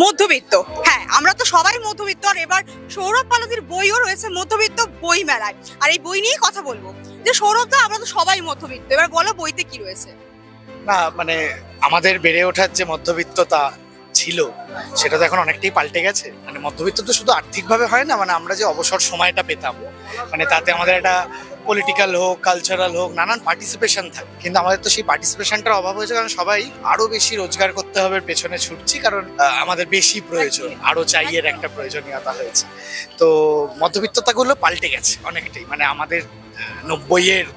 মধ্যবিত্ত, হ্যাঁ আমরা তো সবাই মধ্যবিত্ত। আর এবার সৌরভ পালাদির বইও রয়েছে মধ্যবিত্ত বই মেলায়, আর এই বই নিয়েই কথা বলবো। যে সৌরভ দা, আমরা তো সবাই মধ্যবিত্ত, এবার বলো বইতে কি রয়েছে? না মানে আমাদের বেড়ে ওঠার যে মধ্যবিত্ততা ছিল সেটা তো এখন অনেকটাই পাল্টে গেছে। মানে মধ্যবিত্ত তো শুধু আর্থিকভাবে হয় না, মানে আমরা যে অবসর সময়টা পেতাম, মানে তাতে আমাদের একটা পলিটিক্যাল হোক, কালচারাল হোক, নানান পার্টিসিপেশন থাকে। কিন্তু আমাদের তো সেই পার্টিসিপেশনটার অভাব হয়েছে, কারণ সবাই আরো বেশি রোজগার করতে হবে পেছনে ছুটছি, কারণ আমাদের বেশি প্রয়োজন, আরো চাইয়ের একটা প্রয়োজনীয়তা হয়েছে। তো মধ্যবিত্ততাগুলো পাল্টে গেছে অনেকটাই। মানে আমাদের 90-এর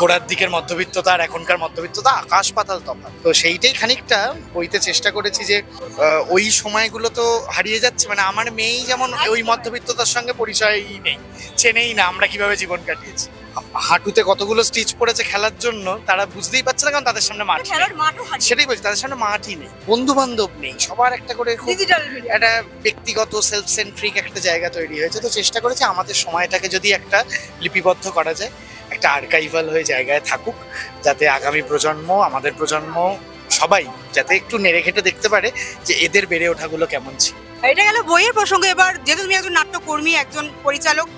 গোড়ার দিকের মধ্যবিত্ততা আর এখনকার মধ্যবিত্ততা আকাশ পাতাল তফাৎ। তো সেইটাই খানিকটা বইতে চেষ্টা করেছি যে ওই সময়গুলো তো হারিয়ে যাচ্ছে। মানে আমার মেয়েই যেমন ওই মধ্যবিত্ততার সঙ্গে পরিচয়ই নেই, চেনেই না আমরা কিভাবে জীবন কাটিয়েছি। হাঁটুতে কতগুলো স্টিচ পড়েছে খেলার জন্য, তারা বুঝতেই পারছে না, কারণ তাদের সামনে মাঠ, সেটাই বলছি, তাদের সামনে মাঠই নেই, বন্ধু বান্ধব নেই, সবার একটা করে একটা ব্যক্তিগত সেলফ সেন্ট্রিক একটা জায়গা তৈরি হয়েছে। তো চেষ্টা করেছি আমাদের সময়টাকে যদি একটা লিপিবদ্ধ করা যায়, একটা আর্কাইভাল হয়ে জায়গায় থাকুক, যাতে আগামী প্রজন্ম, আমাদের প্রজন্ম সবাই যাতে একটু নেড়ে ঘেটে দেখতে পারে যে এদের বেড়ে ওঠাগুলো কেমন ছিল। এটা গেল বইয়ের প্রসঙ্গে। এবার যেহেতু তুমি একজন নাট্যকর্মী, একজন পরিচালক,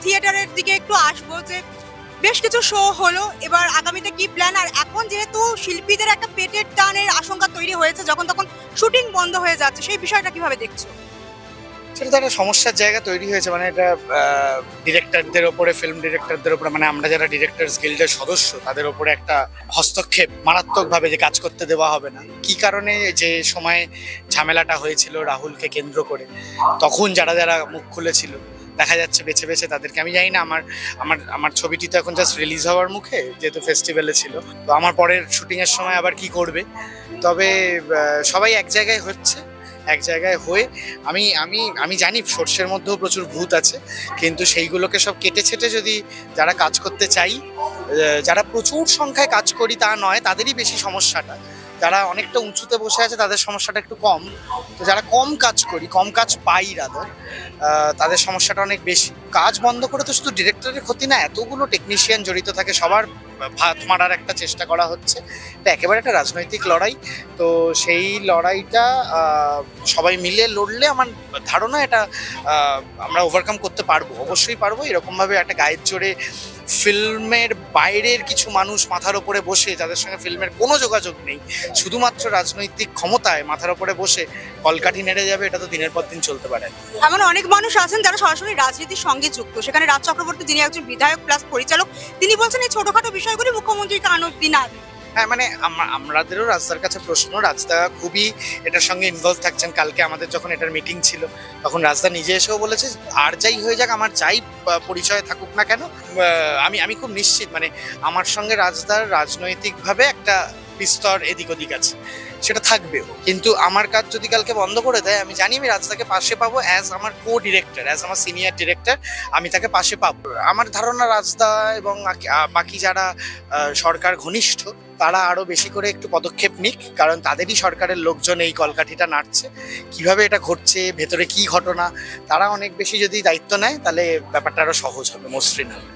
থিয়েটারের দিকে একটু আসবো। যে বেশ কিছু শো হলো, এবার আগামীতে কি প্ল্যান? আর এখন যেহেতু শিল্পীদের একটা পেটের টানের আশঙ্কা তৈরি হয়েছে, যখন তখন শুটিং বন্ধ হয়ে যাচ্ছে, সেই বিষয়টা কিভাবে দেখছো? সেটা তো একটা সমস্যার জায়গা তৈরি হয়েছে। মানে এটা ডিরেক্টরদের ওপরে, ফিল্ম ডিরেক্টরদের ওপরে, মানে আমরা যারা ডিরেক্টরস গিল্ডের সদস্য তাদের ওপরে একটা হস্তক্ষেপ মারাত্মকভাবে, যে কাজ করতে দেওয়া হবে না। কি কারণে? যে সময় ঝামেলাটা হয়েছিল রাহুলকে কেন্দ্র করে, তখন যারা যারা মুখ খুলেছিল দেখা যাচ্ছে বেছে বেছে তাদেরকে, আমি জানি না, আমার আমার আমার ছবিটি তো এখন জাস্ট রিলিজ হওয়ার মুখে, যেহেতু ফেস্টিভ্যালে ছিল। তো আমার পরের শুটিংয়ের সময় আবার কি করবে। তবে সবাই এক জায়গায় হচ্ছে, এক জায়গায় হয়ে আমি আমি আমি জানি সর্ষের মধ্যেও প্রচুর ভূত আছে, কিন্তু সেইগুলোকে সব কেটে ছেটে যদি যারা কাজ করতে চাই, যারা প্রচুর সংখ্যায় কাজ করি তা নয়, তাদেরই বেশি সমস্যাটা। যারা অনেকটা উঁচুতে বসে আছে তাদের সমস্যাটা একটু কম। তো যারা কম কাজ করি, কম কাজ পাই রাদার, তাদের সমস্যাটা অনেক বেশি। কাজ বন্ধ করে তো শুধু ডিরেক্টরের ক্ষতি না, এতগুলো টেকনিশিয়ান জড়িত থাকে, সবার ভাত মারার একটা চেষ্টা করা হচ্ছে। এটা একেবারে একটা রাজনৈতিক লড়াই। তো সেই লড়াইটা সবাই মিলে লড়লে আমার ধারণা এটা আমরা ওভারকাম করতে পারবো, অবশ্যই পারবো। এরকমভাবে একটা গায়ের জোরে ফিল্মের বাইরের কিছু মানুষ মাথার ওপরে বসে, যাদের সঙ্গে ফিল্মের কোনো যোগাযোগ নেই, শুধুমাত্র রাজনৈতিক ক্ষমতায় মাথার ওপরে বসে কলকাঠি নেড়ে যাবে, এটা তো দিনের পর দিন চলতে পারে। এমন অনেক মানুষ আছেন যারা সরাসরি রাজনীতির সঙ্গে যুক্ত। সেখানে রাজ চক্রবর্তী, যিনি একজন বিধায়ক প্লাস পরিচালক, তিনি বলছেন এই ছোটখাটো বিষয়গুলি মুখ্যমন্ত্রীর কান অব্দি না। হ্যাঁ, মানে আমাদেরও রাজদার কাছে প্রশ্ন, রাজদা খুবই এটার সঙ্গে ইনভলভ থাকছেন। কালকে আমাদের যখন এটার মিটিং ছিল, তখন রাজদা নিজে এসেও বলেছে আর যাই হয়ে যাক, আমার যাই পরিচয় থাকুক না কেন, আমি খুব নিশ্চিত, মানে আমার সঙ্গে রাজদার রাজনৈতিকভাবে একটা বিস্তর এদিক ওদিক আছে, সেটা থাকবেও। কিন্তু আমার কাজ যদি কালকে বন্ধ করে দেয়, আমি জানি আমি রাজদাকে পাশে পাবো, অ্যাজ আমার কো ডিরেক্টর, অ্যাজ আমার সিনিয়র ডিরেক্টর, আমি তাকে পাশে পাবো। আমার ধারণা রাজদা এবং বাকি যারা সরকার ঘনিষ্ঠ, তারা আরো বেশি করে একটু পদক্ষেপ নিক, কারণ তাদেরই সরকারের লোকজন এই কলকাঠিটা নাড়ছে। কিভাবে এটা ঘটছে, ভেতরে কি ঘটনা, তারা অনেক বেশি যদি দায়িত্ব নেয়, তাহলে ব্যাপারটা আরো সহজ হবে, মসৃণ হবে।